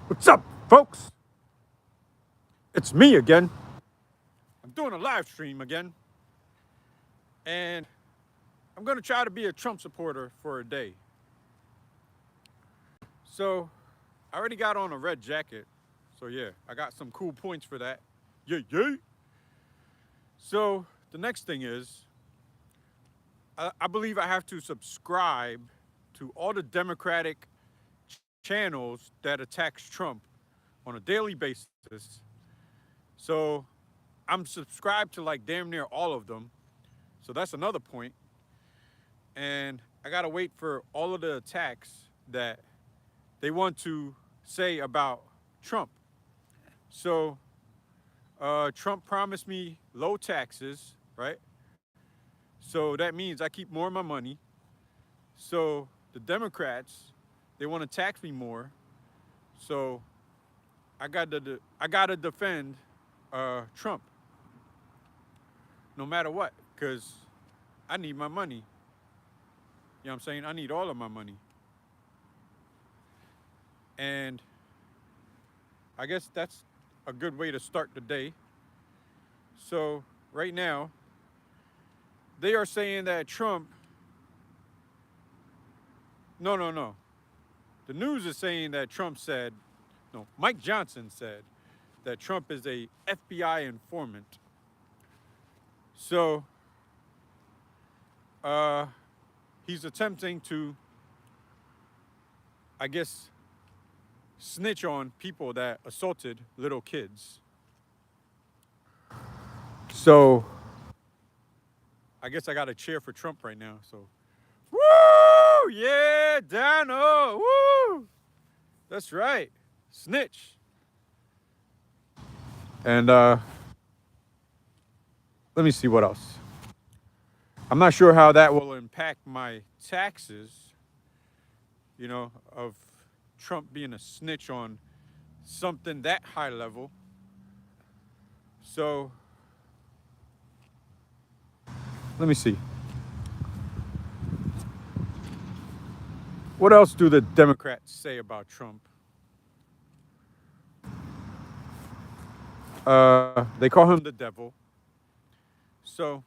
What's up, folks? It's me again. I'm doing a live stream again, and I'm going to try to be a Trump supporter for a day. So, I already got on a red jacket, so yeah, I got some cool points for that. Yay, yay! So, the next thing is, I believe I have to subscribe to all the Democratic channels that attacks Trump on a daily basis. So, I'm subscribed to like damn near all of them. So that's another point. And I gotta wait for all of the attacks that they want to say about Trump. So Trump promised me low taxes, right? So that means I keep more of my money. So the Democrats, they want to tax me more. So I gotta defend Trump no matter what, because I need my money. You know what I'm saying? I need all of my money. And I guess that's a good way to start the day. So, right now, they are saying that Trump, no, no, no. The news is saying that Trump said, no, Mike Johnson said that Trump is a FBI informant. So, uh, he's attempting to, I guess, snitch on people that assaulted little kids. So, I guess I got a cheer for Trump right now. So, woo! Yeah, Dano! Woo! That's right. Snitch. And let me see what else. I'm not sure how that will impact my taxes, of Trump being a snitch on something that high level. So let me see. What else do the Democrats say about Trump? They call him the devil. So,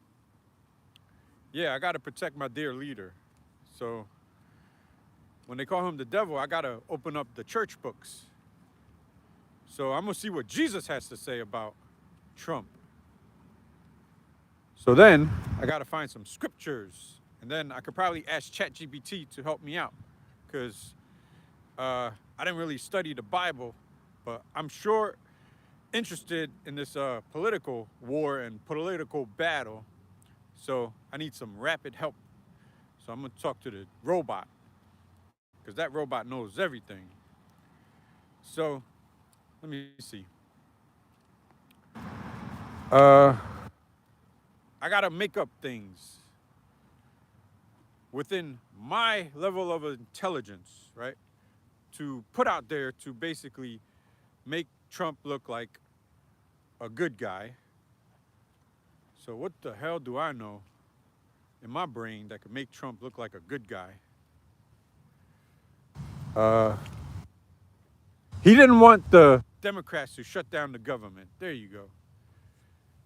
yeah, I got to protect my dear leader. So, when they call him the devil, I got to open up the church books. So, I'm going to see what Jesus has to say about Trump. So then I got to find some scriptures, and then I could probably ask ChatGPT to help me out, because I didn't really study the Bible, but I'm sure interested in this political war and political battle. So I need some rapid help. So I'm gonna talk to the robot, because that robot knows everything. So let me see. Uh, I gotta make up things within my level of intelligence, right? To put out there to basically make Trump look like a good guy. So what the hell do I know in my brain that could make Trump look like a good guy? Uh, he didn't want the Democrats to shut down the government. There you go.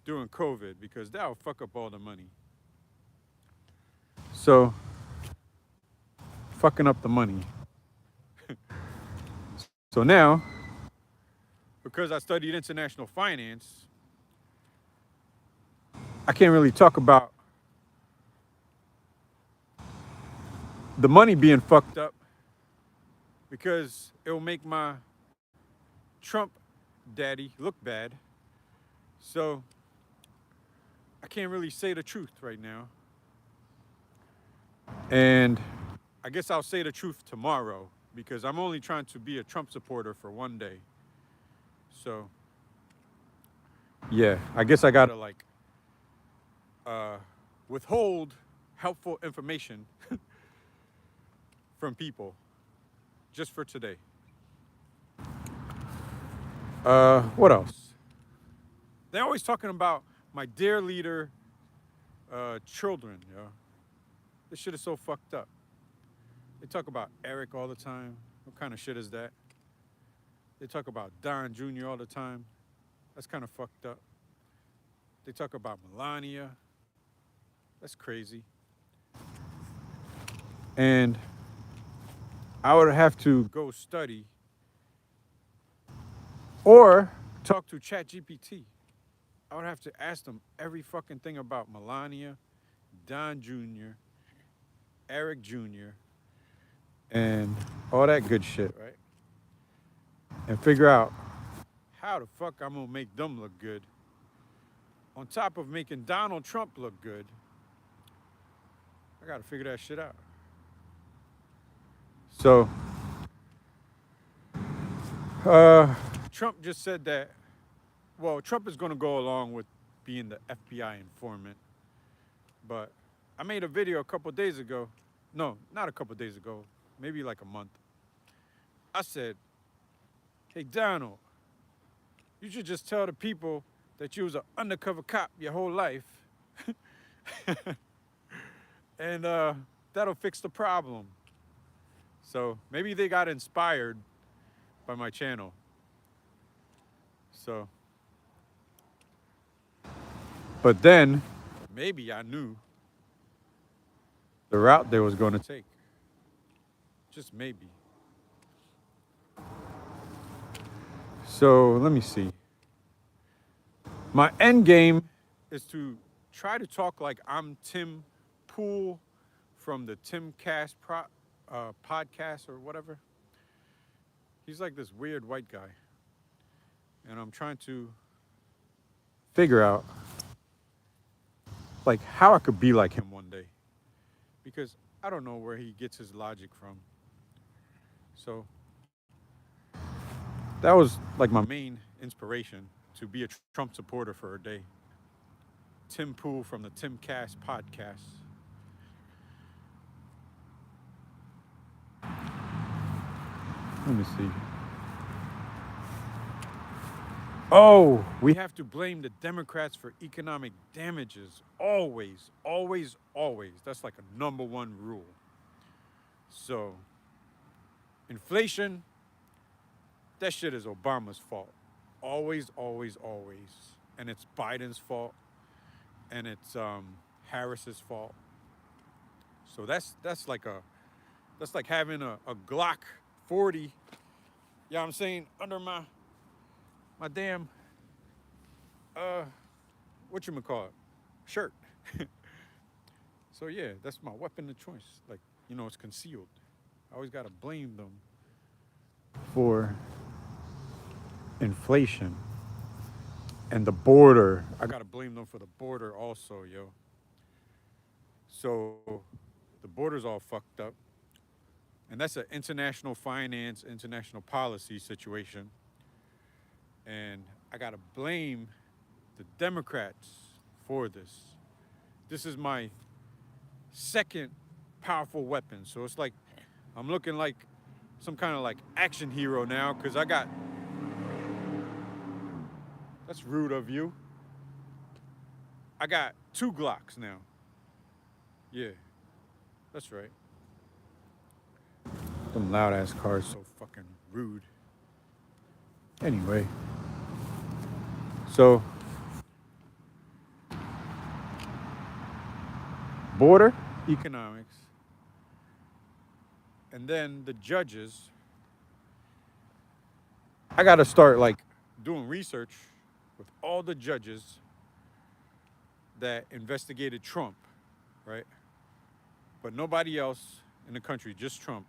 During COVID, because that'll fuck up all the money. So, fucking up the money. So now, because I studied international finance, I can't really talk about the money being fucked up, because it will make my Trump daddy look bad. So I can't really say the truth right now. And I guess I'll say the truth tomorrow, because I'm only trying to be a Trump supporter for one day. So yeah, I guess I gotta like uh, withhold helpful information from people just for today. What else? They're always talking about my dear leader, children. This shit is so fucked up. They talk about Eric all the time. What kind of shit is that? They talk about Don Jr. all the time. That's kind of fucked up. They talk about Melania. That's crazy. And I would have to go study or talk to ChatGPT. I would have to ask them every fucking thing about Melania, Don Jr., Eric Jr., and all that good shit, right? And figure out how the fuck I'm gonna make them look good. On top of making Donald Trump look good, I gotta figure that shit out. So, Trump just said that, well, Trump is gonna go along with being the FBI informant. But I made a video a couple days ago. No, not a couple days ago, maybe like a month. I said, hey, Donald, you should just tell the people that you was an undercover cop your whole life. And that'll fix the problem. So maybe they got inspired by my channel. So, but then maybe I knew the route they was going to take. Just maybe. So let me see. My end game is to try to talk like I'm Tim Pool from the Tim Cast podcast or whatever. He's like this weird white guy. And I'm trying to figure out like how I could be like him one day. Because I don't know where he gets his logic from. So that was like my main inspiration to be a Trump supporter for a day. Tim Pool from the Tim Cast podcast. Let me see. Oh, we have to blame the Democrats for economic damages. Always, always, always. That's like a number one rule. So, inflation, that shit is Obama's fault. Always, always, always. And it's Biden's fault. And it's Harris's fault. So that's like having a Glock 40, you know what I'm saying, under my damn whatchamacallit, shirt. So yeah, that's my weapon of choice. Like, you know, it's concealed. I always gotta blame them for inflation. And the border. I gotta blame them for the border also, yo. So the border's all fucked up. And that's an international finance, international policy situation. And I gotta blame the Democrats for this. This is my second powerful weapon. So it's like I'm looking like some kind of like action hero now because I got. That's rude of you. I got 2 Glocks now. Yeah, that's right. Them loud ass cars so fucking rude. Anyway, so border economics, and then the judges. I gotta start like doing research with all the judges that investigated Trump, right? But nobody else in the country, just Trump.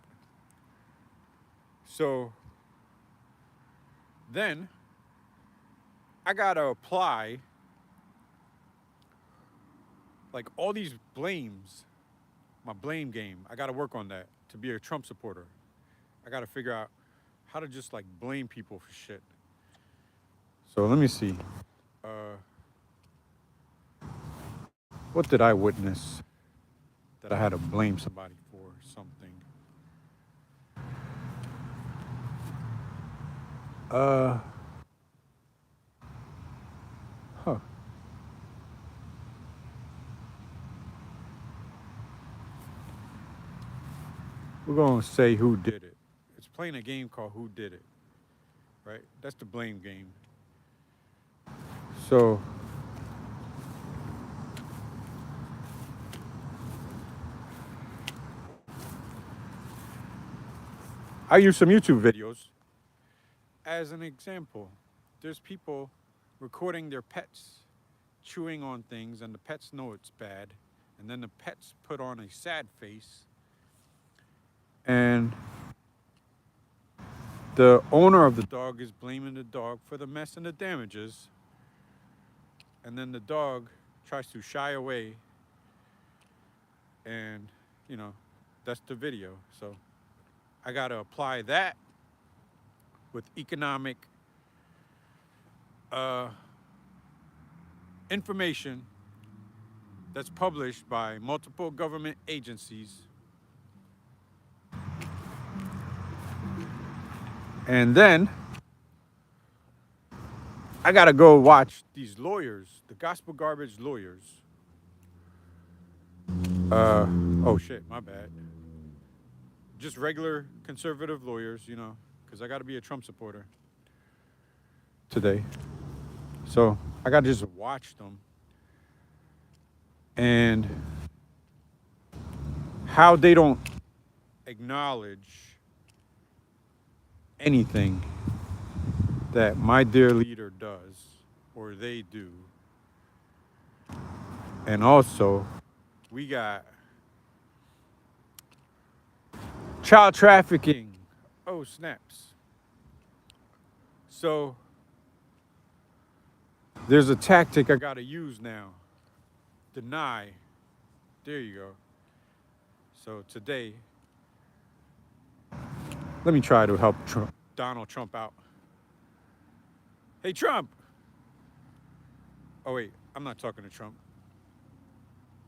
So then I gotta apply like all these blames, my blame game. I gotta work on that to be a Trump supporter. I gotta figure out how to just like blame people for shit. So let me see. What did I witness that I had to blame somebody for something? Huh. We're gonna say who did it. It's playing a game called Who Did It, right? That's the blame game. So I use some YouTube videos as an example. There's people recording their pets chewing on things, and the pets know it's bad. And then the pets put on a sad face, and the owner of the dog is blaming the dog for the mess and the damages. And then the dog tries to shy away, and you know, that's the video. So I got to apply that with economic uh, information that's published by multiple government agencies. And then I gotta go watch these lawyers, the gospel garbage lawyers. Oh shit, my bad. Just regular conservative lawyers, you know, because I gotta be a Trump supporter today. So I gotta just watch them and how they don't acknowledge anything that my dear leader does or they do. And also, we got child trafficking. Oh, snaps. So, there's a tactic I gotta use now. Deny. There you go. So, today, let me try to help Donald Trump out. Hey, Trump! Oh, wait, I'm not talking to Trump.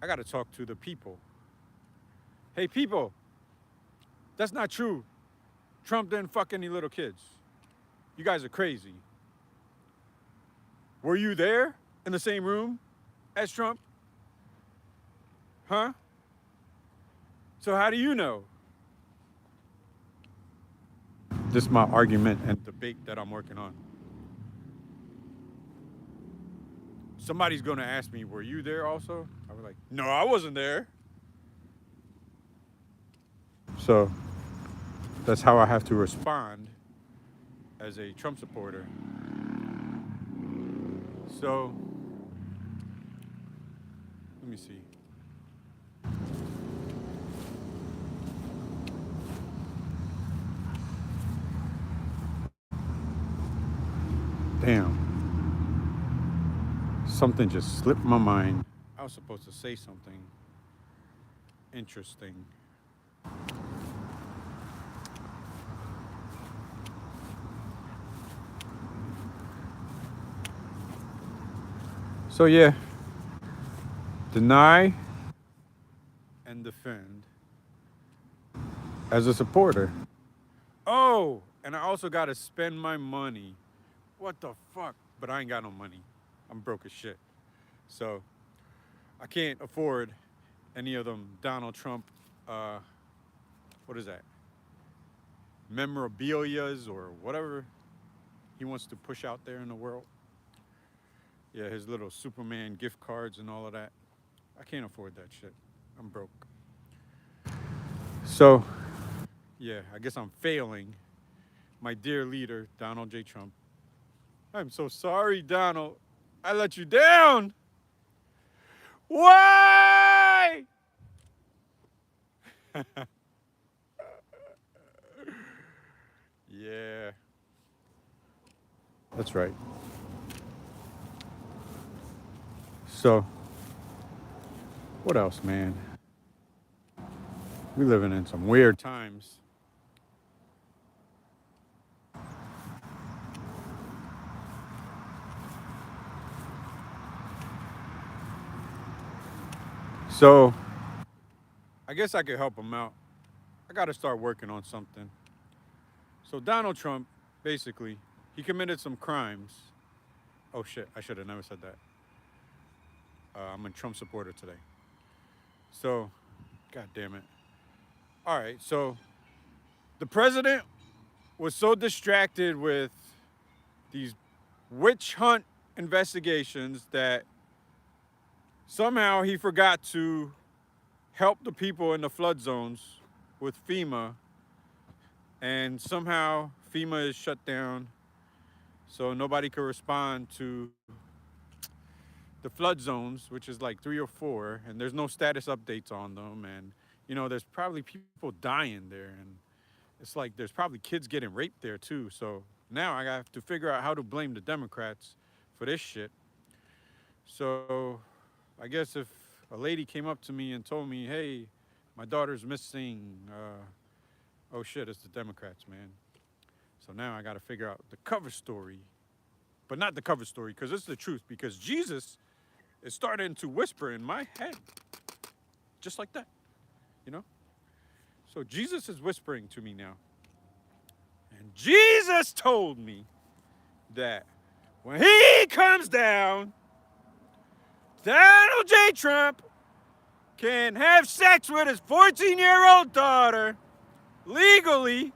I gotta talk to the people. Hey, people! That's not true. Trump didn't fuck any little kids. You guys are crazy. Were you there in the same room as Trump? Huh? So how do you know? This is my argument and debate that I'm working on. Somebody's gonna ask me, were you there also? I was like, no, I wasn't there. So that's how I have to respond as a Trump supporter. So let me see. Damn. Something just slipped my mind. I was supposed to say something interesting. So yeah, deny and defend as a supporter. Oh, and I also gotta spend my money. What the fuck? But I ain't got no money. I'm broke as shit. So I can't afford any of them Donald Trump, what is that? Memorabilias or whatever he wants to push out there in the world. Yeah, his little Superman gift cards and all of that. I can't afford that shit. I'm broke. So, yeah, I guess I'm failing my dear leader, Donald J. Trump. I'm so sorry, Donald. I let you down. Why? Yeah, that's right. So, what else, man? We living in some weird times. So, I guess I could help him out. I got to start working on something. So, Donald Trump, basically, he committed some crimes. Oh shit, I should have never said that. I'm a Trump supporter today. So, god damn it. All right, so the president was so distracted with these witch hunt investigations that somehow he forgot to help the people in the flood zones with FEMA, and somehow FEMA is shut down, so nobody could respond to the flood zones, which is like 3 or 4, and there's no status updates on them, and there's probably people dying there, and it's like there's probably kids getting raped there too. So now I have to figure out how to blame the Democrats for this shit. So I guess if a lady came up to me and told me, "Hey, my daughter's missing," oh shit, it's the Democrats, man. So now I got to figure out the cover story, but not the cover story because it's the truth. Because Jesus is starting to whisper in my head, just like that, you know. So Jesus is whispering to me now, and Jesus told me that when he comes down, Donald J. Trump can have sex with his 14-year-old daughter legally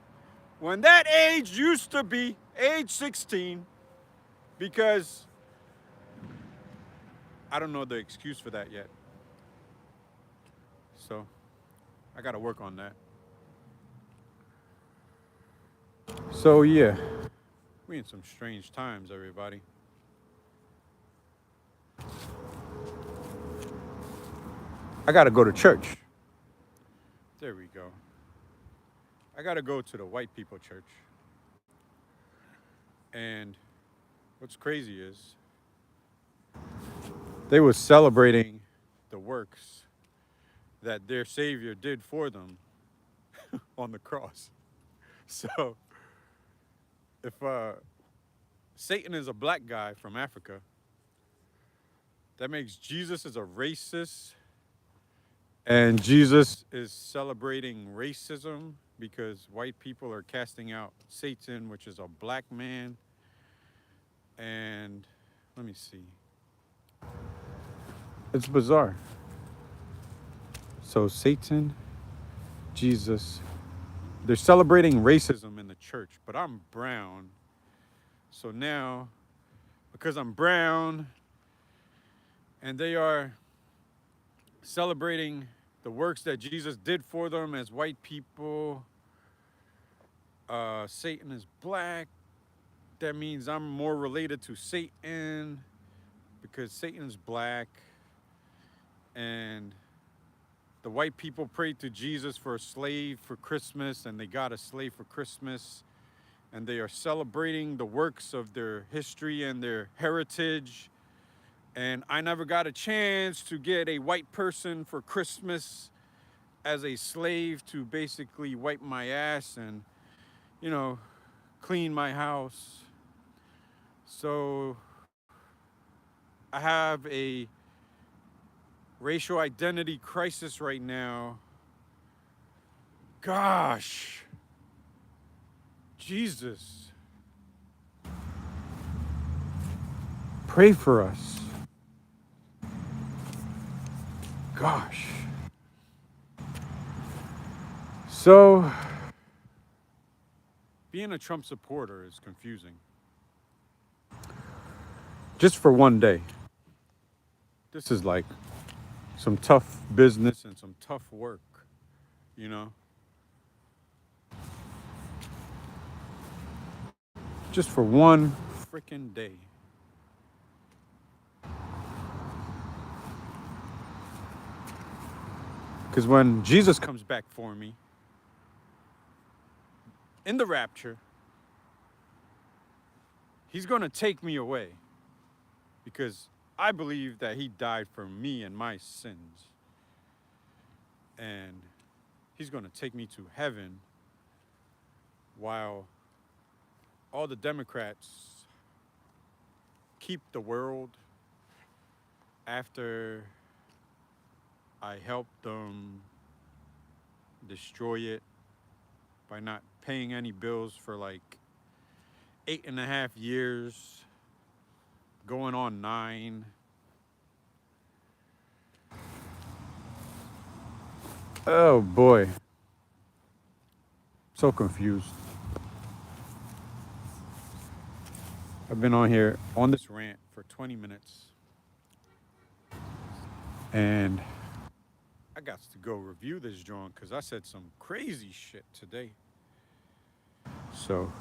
when that age used to be age 16, because I don't know the excuse for that yet. So I got to work on that. So yeah, we in some strange times, everybody. I got to go to church. There we go. I got to go to the white people church. And what's crazy is they were celebrating the works that their Savior did for them on the cross. So if Satan is a black guy from Africa, that makes Jesus as a racist, and Jesus is celebrating racism because white people are casting out Satan, which is a black man. And let me see. It's bizarre. So Satan, Jesus, they're celebrating racism in the church, but I'm brown. So now, because I'm brown, and they are celebrating the works that Jesus did for them as white people, Satan is black. That means I'm more related to Satan because Satan is black. And the white people prayed to Jesus for a slave for Christmas, and they got a slave for Christmas. And they are celebrating the works of their history and their heritage. And I never got a chance to get a white person for Christmas as a slave to basically wipe my ass and, clean my house. So I have a racial identity crisis right now. Gosh, Jesus, pray for us. Gosh. So, being a Trump supporter is confusing. Just for one day. This is like some tough business and some tough work, Just for one freaking day. Because when Jesus comes back for me in the rapture, he's going to take me away because I believe that he died for me and my sins. And he's going to take me to heaven while all the Democrats keep the world after I helped them destroy it by not paying any bills for like 8.5 years, going on 9. Oh boy. So confused. I've been on here on this rant for 20 minutes, and I got to go review this joint because I said some crazy shit today. So,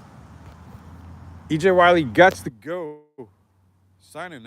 EJ Wiley got to go. Signing